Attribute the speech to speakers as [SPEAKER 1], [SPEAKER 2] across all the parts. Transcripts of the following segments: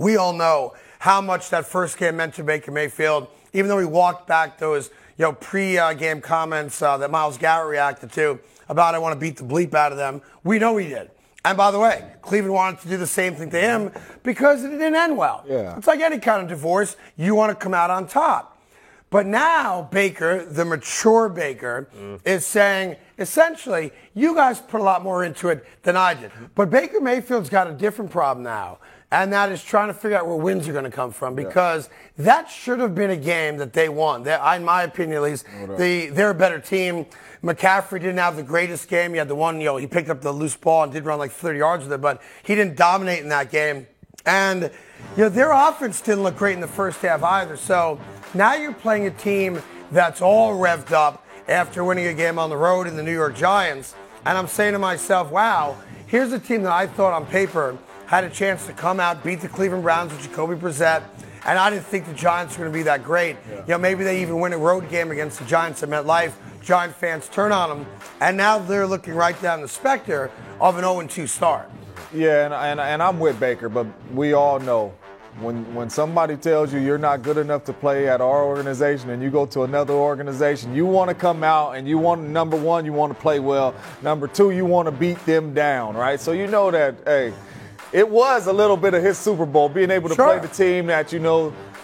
[SPEAKER 1] we all know how much that first game meant to Baker Mayfield, even though he walked back those pre-game comments that Myles Garrett reacted to about I want to beat the bleep out of them. We know he did. And by the way, Cleveland wanted to do the same thing to him because it didn't end well.
[SPEAKER 2] Yeah.
[SPEAKER 1] It's like any kind of divorce. You want to come out on top. But now Baker, the mature Baker, is saying, essentially, you guys put a lot more into it than I did. But Baker Mayfield's got a different problem now, and that is trying to figure out where wins are going to come from, because that should have been a game that they won. In my opinion, at least, they're a better team. McCaffrey didn't have the greatest game. He had the one, he picked up the loose ball and did run like 30 yards with it, but he didn't dominate in that game. And their offense didn't look great in the first half either. So now you're playing a team that's all revved up after winning a game on the road in the New York Giants. And I'm saying to myself, wow, here's a team that I thought on paper had a chance to come out, beat the Cleveland Browns with Jacoby Brissett. And I didn't think the Giants were going to be that great. Maybe they even win a road game against the Giants at MetLife. Giant fans turn on them. And now they're looking right down the specter of an 0-2 start.
[SPEAKER 2] Yeah, and I'm with Baker, but we all know when somebody tells you you're not good enough to play at our organization and you go to another organization, you want to come out and you want, number one, you want to play well. Number two, you want to beat them down, right? So you know that, hey, it was a little bit of his Super Bowl, being able to play the team that,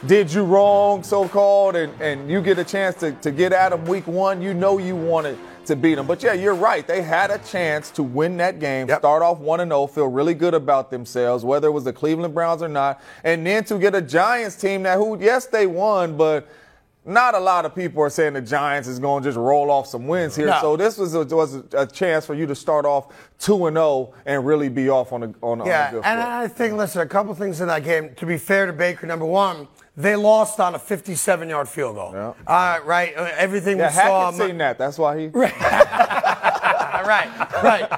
[SPEAKER 2] did you wrong, so-called, and you get a chance to get at them week one. You know you wanted to beat them. But, yeah, you're right. They had a chance to win that game, start off 1-0, feel really good about themselves, whether it was the Cleveland Browns or not, and then to get a Giants team yes, they won, but not a lot of people are saying the Giants is going to just roll off some wins here. No. So this was a chance for you to start off 2-0 and really be off on a good foot.
[SPEAKER 1] And I think, listen, a couple things in that game. To be fair to Baker, number one, they lost on a 57-yard field goal. Yeah. Right? Everything we saw.
[SPEAKER 2] Hackett's seen that. That's why he.
[SPEAKER 1] Right.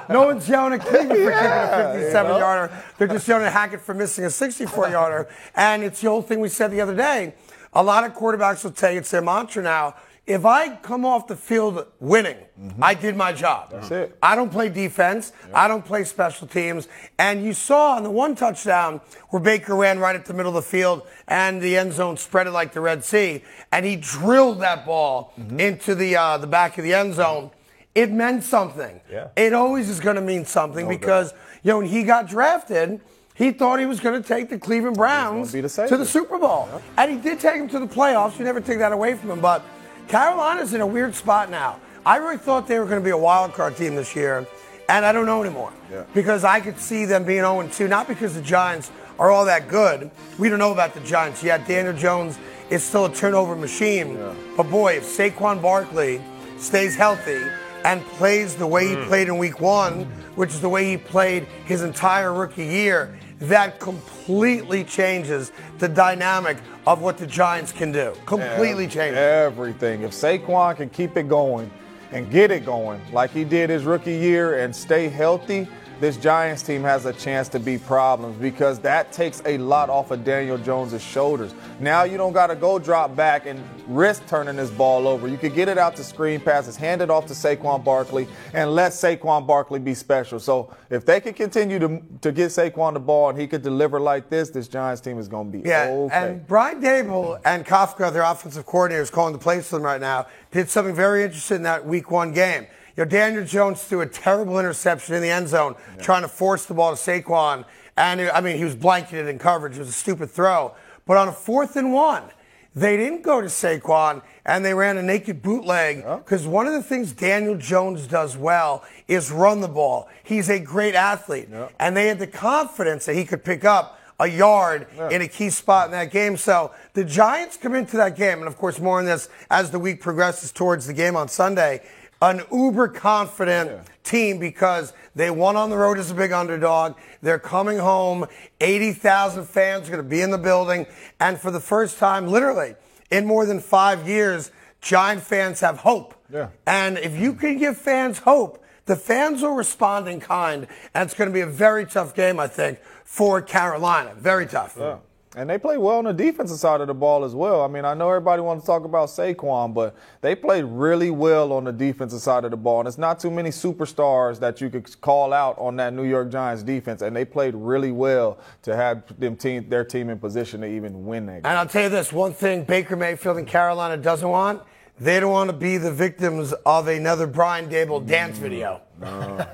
[SPEAKER 1] No one's yelling at Cleveland for kicking a 57-yarder. They're just yelling at Hackett for missing a 64-yarder. And it's the old thing we said the other day. A lot of quarterbacks will tell you, it's their mantra now, if I come off the field winning, I did my job.
[SPEAKER 2] That's it.
[SPEAKER 1] I don't play defense. I don't play special teams. And you saw on the one touchdown where Baker ran right at the middle of the field and the end zone spread it like the Red Sea, and he drilled that ball into the back of the end zone. It meant something.
[SPEAKER 2] Yeah.
[SPEAKER 1] It always is going to mean something because, when he got drafted, he thought he was going to take the Cleveland Browns to the Super Bowl. Yeah. And he did take them to the playoffs. You never take that away from him. But Carolina's in a weird spot now. I really thought they were going to be a wild card team this year, and I don't know anymore. Yeah. Because I could see them being 0-2, not because the Giants are all that good. We don't know about the Giants yet. Daniel Jones is still a turnover machine. Yeah. But boy, if Saquon Barkley stays healthy and plays the way he played in week one, which is the way he played his entire rookie year, that completely changes the dynamic of what the Giants can do. Completely changes
[SPEAKER 2] everything. If Saquon can keep it going and get it going like he did his rookie year and stay healthy, this Giants team has a chance to beat problems, because that takes a lot off of Daniel Jones' shoulders. Now you don't got to go drop back and risk turning this ball over. You could get it out to screen passes, hand it off to Saquon Barkley, and let Saquon Barkley be special. So if they can continue to get Saquon the ball and he could deliver like this Giants team is going to be okay.
[SPEAKER 1] And Brian Daboll and Kafka, their offensive coordinators calling the plays for them right now, did something very interesting in that week one game. Daniel Jones threw a terrible interception in the end zone trying to force the ball to Saquon. And, he was blanketed in coverage. It was a stupid throw. But on a 4th and 1, they didn't go to Saquon, and they ran a naked bootleg, because one of the things Daniel Jones does well is run the ball. He's a great athlete. And they had the confidence that he could pick up a yard in a key spot in that game. So the Giants come into that game, and, of course, more on this as the week progresses towards the game on Sunday, an uber confident team, because they won on the road as a big underdog. They're coming home. 80,000 fans are going to be in the building. And for the first time, literally, in more than 5 years, Giant fans have hope. Yeah. And if you can give fans hope, the fans will respond in kind. And it's going to be a very tough game, I think, for Carolina. Very tough.
[SPEAKER 2] Yeah. And they play well on the defensive side of the ball as well. I mean, I know everybody wants to talk about Saquon, but they played really well on the defensive side of the ball. And it's not too many superstars that you could call out on that New York Giants defense. And they played really well to have their team in position to even win that game.
[SPEAKER 1] And I'll tell you this, one thing Baker Mayfield and Carolina doesn't want, they don't want to be the victims of another Brian Daboll dance video.
[SPEAKER 2] No.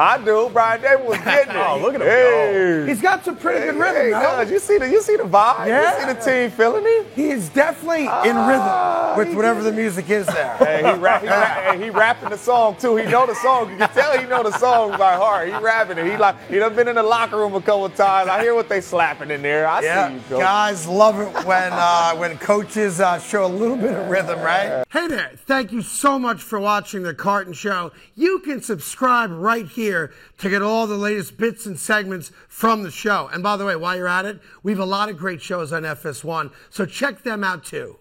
[SPEAKER 2] I do. Brian Daboll was getting it.
[SPEAKER 3] Oh, look at him
[SPEAKER 2] go.
[SPEAKER 1] He's got some pretty good rhythm,
[SPEAKER 2] He
[SPEAKER 1] though.
[SPEAKER 2] does. You see the vibe?
[SPEAKER 1] Yeah.
[SPEAKER 2] You see the team feeling it?
[SPEAKER 1] He is definitely in rhythm with whatever the music is there.
[SPEAKER 2] Hey, he rapping the song too. He know the song. You can tell he know the song by heart. He rapping it. He done been in the locker room a couple of times. I hear what they slapping in there. I see you, Coach.
[SPEAKER 1] Guys love it when coaches show a little bit of rhythm, right? Hey there, thank you so much for watching The Carton Show. You can subscribe right here to get all the latest bits and segments from the show. And by the way, while you're at it, we have a lot of great shows on FS1, so check them out too.